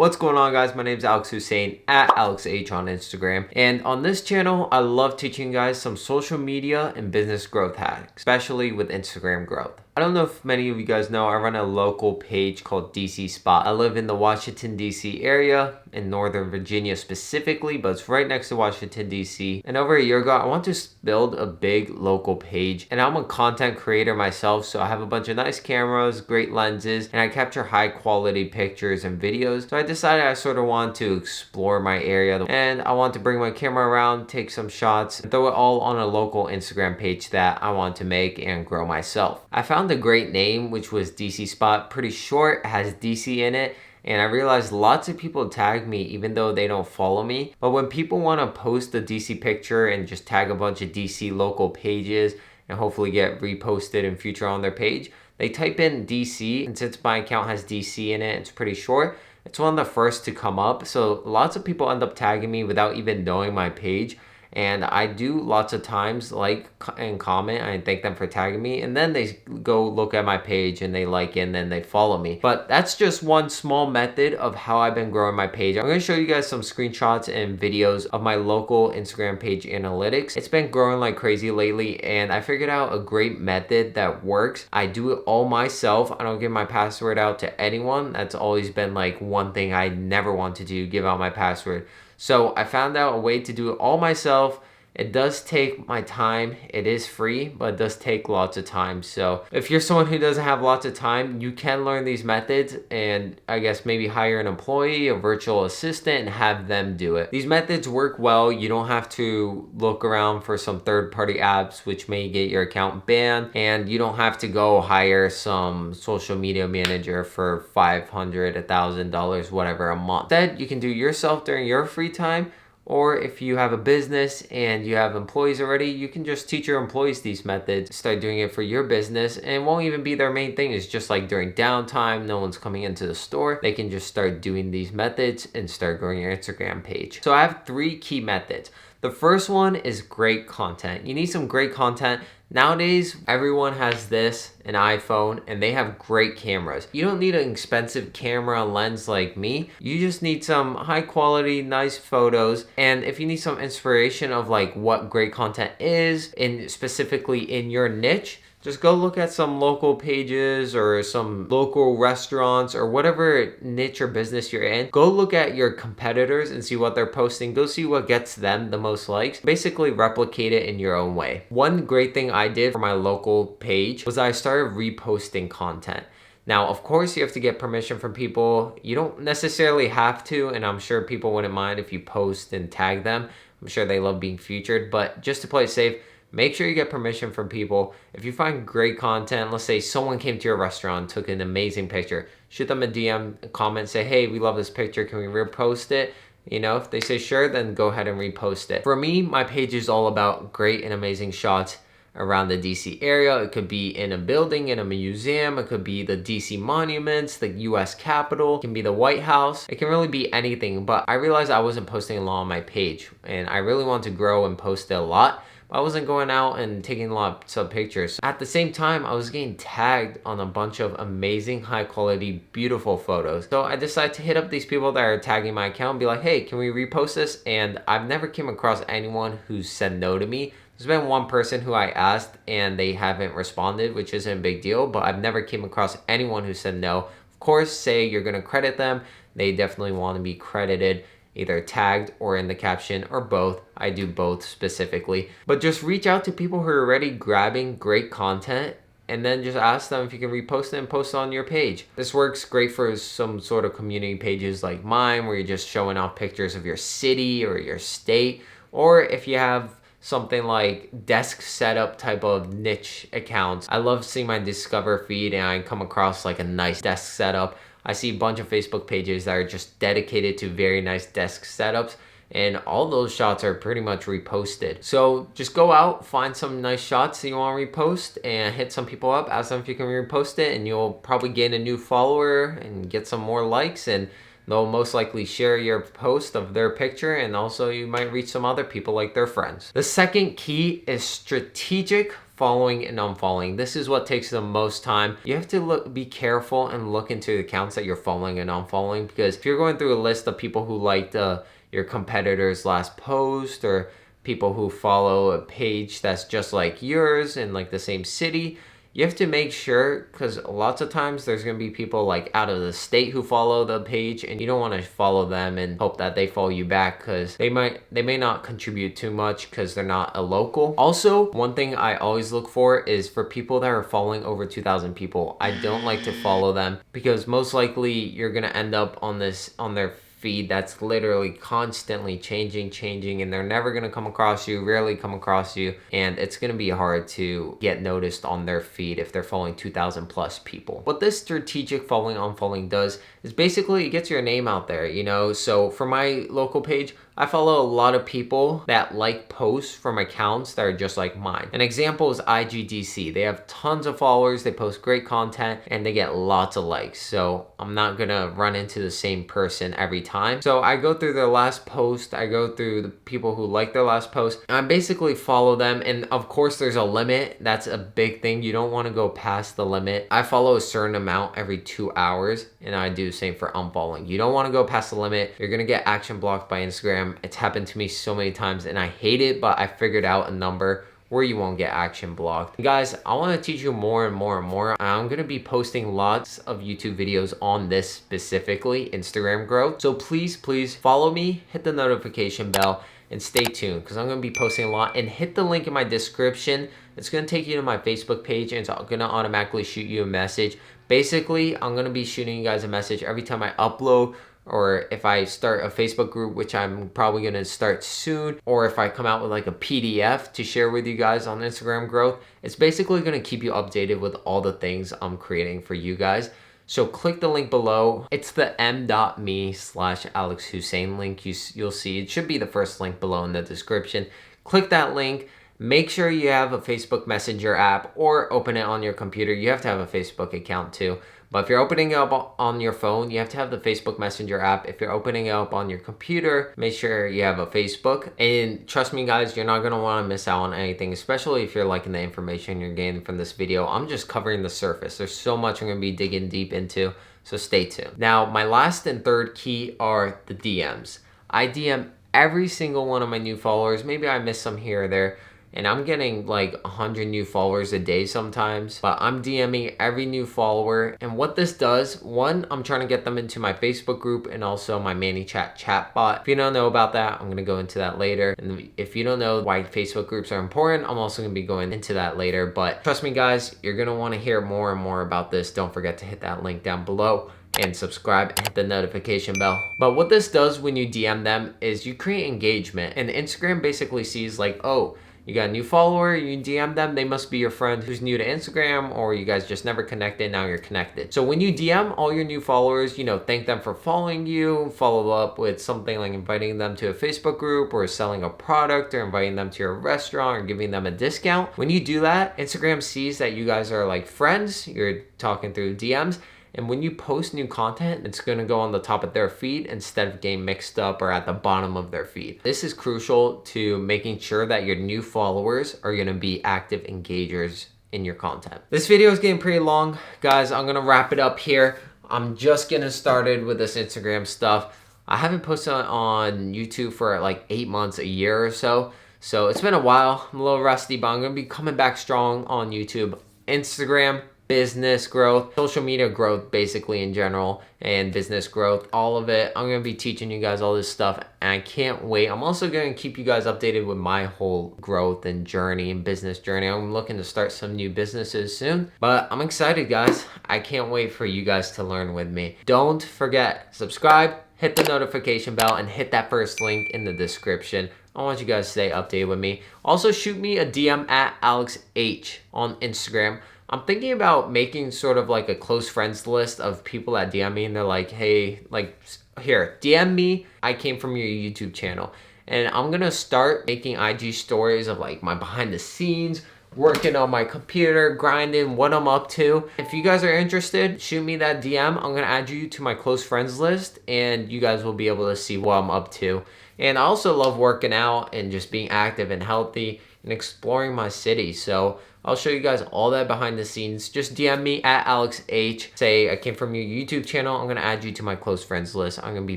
What's going on, guys? My name is Alex Hussein at AlexH on Instagram. And on this channel, I love teaching you guys some social media and business growth hacks, especially with Instagram growth. I don't know if many of you guys know, I run a local page called DC Spot. I live in the Washington, DC area, in Northern Virginia specifically, but it's right next to Washington, DC. And over a year ago, I want to build a big local page. And I'm a content creator myself, so I have a bunch of nice cameras, great lenses, and I capture high quality pictures and videos. So I decided I sort of want to explore my area, and I want to bring my camera around, take some shots, and throw it all on a local Instagram page that I want to make and grow myself. I found a great name, which was DC Spot. Pretty short, has DC in it. And I realized lots of people tag me even though they don't follow me. But when people want to post a DC picture and just tag a bunch of DC local pages and hopefully get reposted in future on their page, they type in DC, and since my account has DC in it, it's pretty short. It's one of the first to come up. So lots of people end up tagging me without even knowing my page. And I do lots of times like and comment. I thank them for tagging me, and then they go look at my page and they like it and then they follow me. But that's just one small method of how I've been growing my page. I'm going to show you guys some screenshots and videos of my local Instagram page analytics. It's been growing like crazy lately, and I figured out a great method that works. I do it all myself. I don't give my password out to anyone. That's always been like one thing I never want to do, give out my password. So I found out a way to do it all myself. It does take my time. It is free, but it does take lots of time. So if you're someone who doesn't have lots of time, you can learn these methods and I guess maybe hire an employee, a virtual assistant, and have them do it. These methods work well. You don't have to look around for some third-party apps which may get your account banned, and you don't have to go hire some social media manager for $500, $1,000, whatever a month. Instead, you can do it yourself during your free time. Or if you have a business and you have employees already, you can just teach your employees these methods, start doing it for your business, and it won't even be their main thing. It's just like during downtime, no one's coming into the store, they can just start doing these methods and start growing your Instagram page. So I have 3 key methods. The first one is great content. You need some great content. Nowadays, everyone has an iPhone, and they have great cameras. You don't need an expensive camera lens like me. You just need some high quality, nice photos. And if you need some inspiration of like what great content is, and specifically in your niche, just go look at some local pages or some local restaurants or whatever niche or business you're in. Go look at your competitors and see what they're posting. Go see what gets them the most likes. Basically replicate it in your own way. One great thing I did for my local page was I started reposting content. Now, of course, you have to get permission from people. You don't necessarily have to, and I'm sure people wouldn't mind if you post and tag them. I'm sure they love being featured, but just to play it safe, make sure you get permission from people. If you find great content, let's say someone came to your restaurant, took an amazing picture, shoot them a DM, a comment, say, hey, we love this picture, can we repost it? You know, if they say sure, then go ahead and repost it. For me, my page is all about great and amazing shots around the DC area. It could be in a building, in a museum. It could be the DC monuments, the US Capitol. It can be the White House. It can really be anything, but I realized I wasn't posting a lot on my page, and I really want to grow and post it a lot. I wasn't going out and taking lots of pictures. At the same time, I was getting tagged on a bunch of amazing, high quality, beautiful photos. So I decided to hit up these people that are tagging my account and be like, hey, can we repost this? And I've never came across anyone who said no to me. There's been one person who I asked and they haven't responded, which isn't a big deal, but I've never came across anyone who said no. Of course, say you're gonna credit them. They definitely want to be credited, either tagged or in the caption or both. I do both specifically. But just reach out to people who are already grabbing great content and then just ask them if you can repost it and post it on your page. This works great for some sort of community pages like mine where you're just showing off pictures of your city or your state, or if you have something like desk setup type of niche accounts. I love seeing my Discover feed and I come across like a nice desk setup. I see a bunch of Facebook pages that are just dedicated to very nice desk setups, and all those shots are pretty much reposted. So just go out, find some nice shots that you want to repost, and hit some people up, ask them if you can repost it, and you'll probably gain a new follower and get some more likes, and they'll most likely share your post of their picture, and also you might reach some other people like their friends. The second key is strategic following and unfollowing. This is what takes the most time. You have to be careful and look into the accounts that you're following and unfollowing, because if you're going through a list of people who liked your competitor's last post, or people who follow a page that's just like yours in like the same city, you have to make sure, because lots of times there's going to be people like out of the state who follow the page, and you don't want to follow them and hope that they follow you back, because they may not contribute too much because they're not a local. Also, one thing I always look for is for people that are following over 2,000 people. I don't like to follow them, because most likely you're going to end up on their feed that's literally constantly changing, and they're never going to come across you, rarely come across you, and it's going to be hard to get noticed on their feed if they're following 2,000 plus people. What this strategic following unfollowing does is basically it gets your name out there, you know. So for my local page, I follow a lot of people that like posts from accounts that are just like mine. An example is IGDC. They have tons of followers, they post great content, and they get lots of likes. So I'm not gonna run into the same person every time. So I go through their last post, I go through the people who like their last post, and I basically follow them. And of course there's a limit. That's a big thing. You don't want to go past the limit. I follow a certain amount every 2 hours, and I do the same for unfollowing. You don't want to go past the limit. You're gonna get action blocked by Instagram. It's happened to me so many times and I hate it, but I figured out a number where you won't get action blocked. Guys, I want to teach you more and more. I'm going to be posting lots of YouTube videos on this, specifically Instagram growth. So please follow me, hit the notification bell, and stay tuned, because I'm going to be posting a lot. And hit the link in my description. It's going to take you to my Facebook page, and it's going to automatically shoot you a message. Basically, I'm going to be shooting you guys a message every time I upload, or if I start a Facebook group, which I'm probably going to start soon, or if I come out with like a PDF to share with you guys on Instagram growth. It's basically going to keep you updated with all the things I'm creating for you guys. So click the link below. It's the m.me/Alex Hussein link. You'll see it should be the first link below in the description. Click that link. Make sure you have a Facebook Messenger app, or open it on your computer. You have to have a Facebook account too. But if you're opening it up on your phone, you have to have the Facebook Messenger app. If you're opening it up on your computer, make sure you have a Facebook. And trust me guys, you're not going to want to miss out on anything, especially if you're liking the information you're gaining from this video. I'm just covering the surface. There's so much I'm going to be digging deep into, so stay tuned. Now, my last and third key are the DMs. I DM every single one of my new followers. Maybe I miss some here or there, and I'm getting like 100 new followers a day sometimes, but I'm DMing every new follower. And what this does, one, I'm trying to get them into my Facebook group and also my ManyChat chatbot. If you don't know about that, I'm gonna go into that later. And if you don't know why Facebook groups are important, I'm also gonna be going into that later. But trust me guys, you're gonna wanna hear more and more about this. Don't forget to hit that link down below and subscribe and hit the notification bell. But what this does when you DM them is you create engagement, and Instagram basically sees like, oh, you got a new follower, you DM them, they must be your friend who's new to Instagram, or you guys just never connected, now you're connected. So when you DM all your new followers, you know, thank them for following you, follow up with something like inviting them to a Facebook group, or selling a product, or inviting them to your restaurant, or giving them a discount. When you do that, Instagram sees that you guys are like friends, you're talking through DMs, and when you post new content, it's going to go on the top of their feed instead of getting mixed up or at the bottom of their feed. This is crucial to making sure that your new followers are going to be active engagers in your content. This video is getting pretty long. Guys, I'm going to wrap it up here. I'm just getting started with this Instagram stuff. I haven't posted on YouTube for like 8 months, a year or so. So it's been a while. I'm a little rusty, but I'm going to be coming back strong on YouTube, Instagram, business growth, social media growth basically in general, and business growth, all of it. I'm going to be teaching you guys all this stuff, and I can't wait. I'm also going to keep you guys updated with my whole growth and journey and business journey. I'm looking to start some new businesses soon, but I'm excited guys. I can't wait for you guys to learn with me. Don't forget, subscribe, hit the notification bell, and hit that first link in the description. I want you guys to stay updated with me. Also shoot me a DM at AlexH on Instagram. I'm thinking about making sort of like a close friends list of people that DM me and they're like, hey, like here, DM me, I came from your YouTube channel. And I'm gonna start making IG stories of like my behind the scenes, working on my computer, grinding, what I'm up to. If you guys are interested, shoot me that DM. I'm gonna add you to my close friends list, and you guys will be able to see what I'm up to. And I also love working out and just being active and healthy. and exploring my city. So I'll show you guys all that behind the scenes. Just DM me at AlexH. Say I came from your YouTube channel. I'm gonna add you to my close friends list. I'm gonna be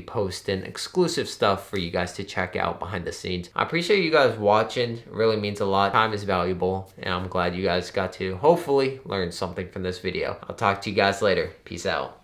posting exclusive stuff for you guys to check out behind the scenes. I appreciate you guys watching. It really means a lot. Time is valuable, and I'm glad you guys got to hopefully learn something from this video. I'll talk to you guys later. Peace out.